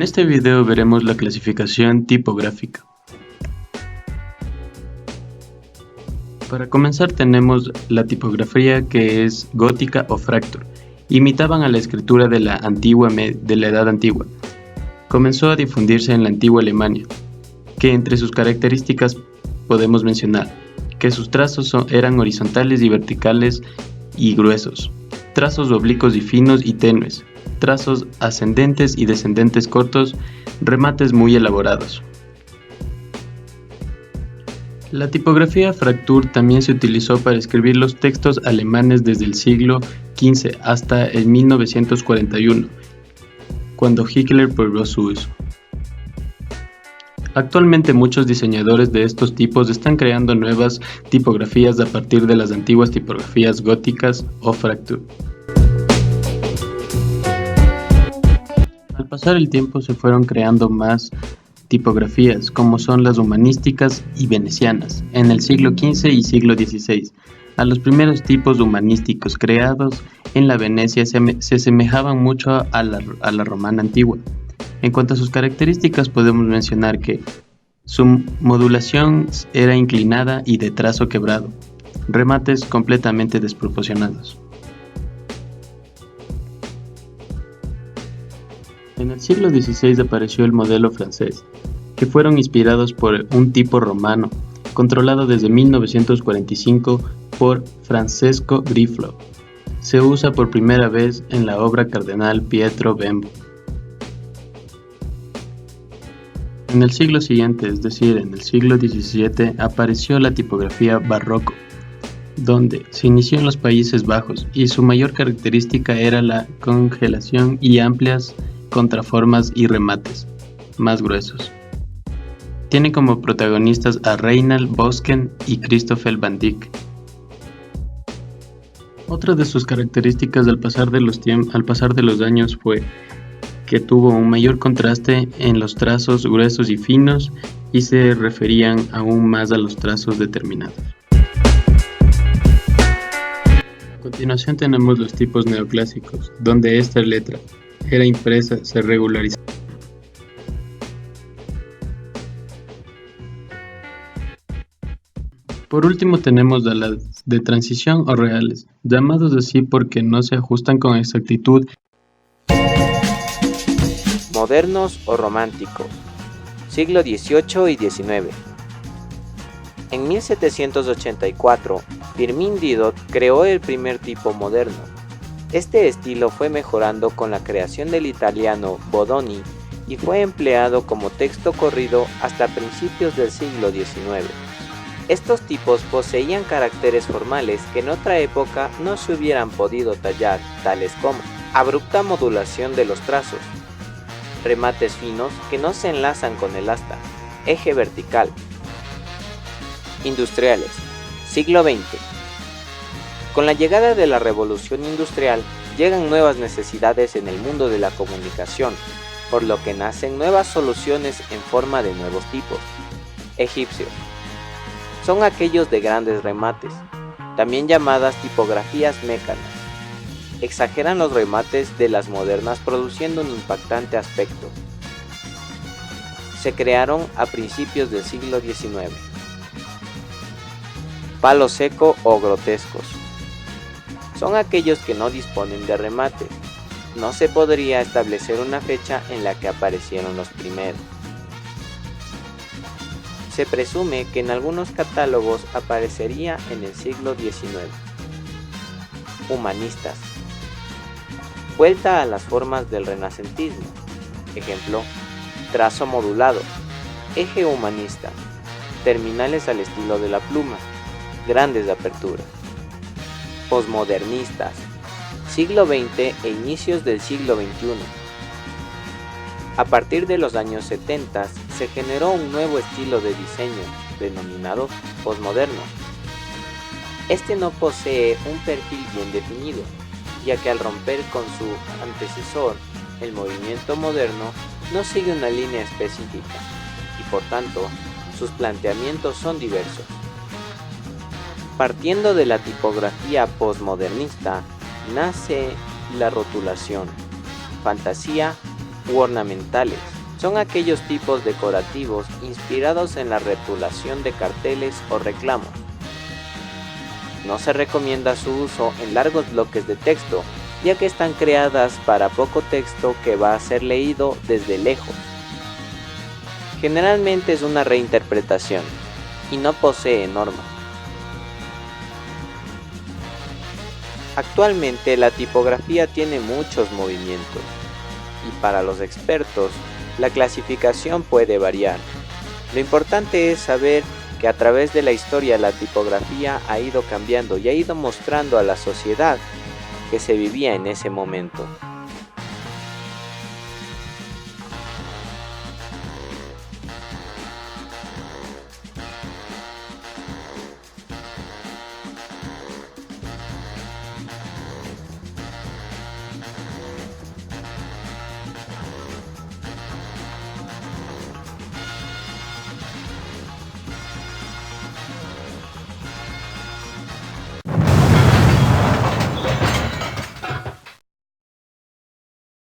En este video veremos la clasificación tipográfica. Para comenzar tenemos la tipografía que es gótica o fractal. Imitaban a la escritura de la Edad Antigua. Comenzó a difundirse en la antigua Alemania, que entre sus características podemos mencionar que sus trazos eran horizontales y verticales y gruesos, trazos oblicuos y finos y tenues, trazos ascendentes y descendentes cortos, remates muy elaborados. La tipografía Fraktur también se utilizó para escribir los textos alemanes desde el siglo XV hasta el 1941, cuando Hitler prohibió su uso. Actualmente muchos diseñadores de estos tipos están creando nuevas tipografías a partir de las antiguas tipografías góticas o Fraktur. Al pasar el tiempo se fueron creando más tipografías, como son las humanísticas y venecianas, en el siglo XV y siglo XVI. A los primeros tipos humanísticos creados en la Venecia se asemejaban mucho a la romana antigua. En cuanto a sus características podemos mencionar que su modulación era inclinada y de trazo quebrado, remates completamente desproporcionados. En el siglo XVI apareció el modelo francés, que fueron inspirados por un tipo romano, controlado desde 1945 por Francesco Grifo. Se usa por primera vez en la obra Cardenal Pietro Bembo. En el siglo siguiente, es decir, en el siglo XVII, apareció la tipografía barroco, donde se inició en los Países Bajos y su mayor característica era la congelación y amplias contraformas y remates más gruesos. Tiene como protagonistas a Reinald Bosken y Christoffel van Dyck. Otra de sus características al pasar de los años fue que tuvo un mayor contraste en los trazos gruesos y finos y se referían aún más a los trazos determinados. A continuación tenemos los tipos neoclásicos, donde esta letra era impresa, se regularizó. Por último tenemos a las de transición o reales, llamados así porque no se ajustan con exactitud. Modernos o románticos, siglo XVIII y XIX. En 1784, Firmin Didot creó el primer tipo moderno. Este estilo fue mejorando con la creación del italiano Bodoni y fue empleado como texto corrido hasta principios del siglo XIX. Estos tipos poseían caracteres formales que en otra época no se hubieran podido tallar, tales como abrupta modulación de los trazos, remates finos que no se enlazan con el asta, eje vertical. Industriales, siglo XX. Con la llegada de la revolución industrial, llegan nuevas necesidades en el mundo de la comunicación, por lo que nacen nuevas soluciones en forma de nuevos tipos. Egipcios. Son aquellos de grandes remates, también llamadas tipografías mécanas. Exageran los remates de las modernas produciendo un impactante aspecto. Se crearon a principios del siglo XIX. Palo seco o grotescos. Son aquellos que no disponen de remate. No se podría establecer una fecha en la que aparecieron los primeros. Se presume que en algunos catálogos aparecería en el siglo XIX. Humanistas. Vuelta a las formas del renacentismo. Ejemplo, trazo modulado, eje humanista, terminales al estilo de la pluma, grandes aperturas. Posmodernistas, siglo XX e inicios del siglo XXI. A partir de los años 70 se generó un nuevo estilo de diseño, denominado posmoderno. Este no posee un perfil bien definido, ya que al romper con su antecesor, el movimiento moderno no sigue una línea específica, y por tanto, sus planteamientos son diversos. Partiendo de la tipografía posmodernista, nace la rotulación, fantasía u ornamentales. Son aquellos tipos decorativos inspirados en la rotulación de carteles o reclamos. No se recomienda su uso en largos bloques de texto, ya que están creadas para poco texto que va a ser leído desde lejos. Generalmente es una reinterpretación y no posee norma. Actualmente la tipografía tiene muchos movimientos y para los expertos la clasificación puede variar. Lo importante es saber que a través de la historia la tipografía ha ido cambiando y ha ido mostrando a la sociedad que se vivía en ese momento.